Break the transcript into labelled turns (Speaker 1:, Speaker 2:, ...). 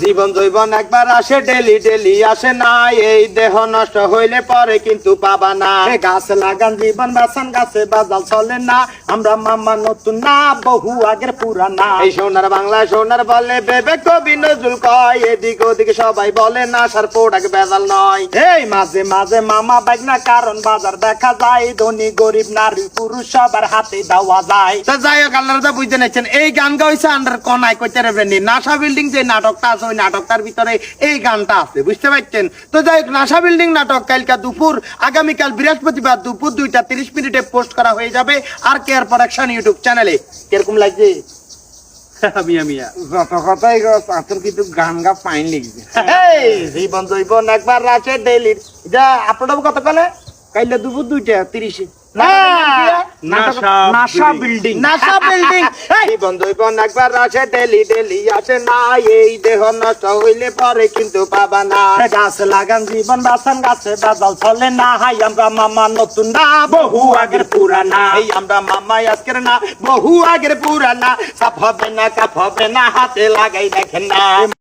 Speaker 1: জীবন জৈবন একবার আসে daily daily আসে না, এই দেহ নষ্ট হইলে পরে কিন্তু পাবা না। গাছ লাগান জীবন বাঁচান, গাছে বাজাল চলে না, আমরা মামা নতুন না বহু আগের পুরানা। এই সোনার বাংলা সোনার বলে বেবে কবি নজরুল কয়, এদিক ওদিকে সবাই বলে না সার প্রোডাক্ট বেজাল নয়। এই মাঝে মাঝে মামা বাইক না, কারণ বাজার দেখা যায়, ধনী গরিব নারী পুরুষ সবার হাতে দেওয়া যায়। তো যাই হোক আল্লাহরা বুঝতে নিচ্ছেন, এই গান গাইছে আন্ডার কনায় কইতে রেবেনি নাসা বিল্ডিং যে নাটকটা আছে, ওই নাটকটার ভিতরে এই গানটা আছে, বুঝতে পারছেন? তো যাই হোক নাসা বিল্ডিং নাটক কালকা দুপুর, আগামীকাল বৃহস্পতিবার দুপুর 2:30 পোস্ট করা হয়ে যাবে আর কেয়ার প্রোডাকশন ইউটিউব চ্যানেলে। কিরকম লাগছে?
Speaker 2: মিয়া মিয়া
Speaker 3: যত কথাই তোর কিন্তু গান গা ফাইন লিখছে।
Speaker 1: জীবন জৈবন একবার রাখে ডেলি। যা আপনার কত কলে?
Speaker 3: কাইলে দুপুর 2:30
Speaker 2: নাসা বিল্ডিং
Speaker 1: নাসা বিল্ডিং। জীবন জৈবন একবার আসে ডেলি ডেলি আসে না, এই দেহ নষ্ট হইলে পরে কিন্তু পাবা না। গাছ লাগান জীবন বাঁচান, গাছে বাজাল চলে না, হাই আমরা মামা নতুন না বহু আগের পুরানা। এই আমরা মামা আজকের না বহু আগের পুরানা, সাপ হবে না কাপ হবে না, হাতে লাগাই দেখেন না।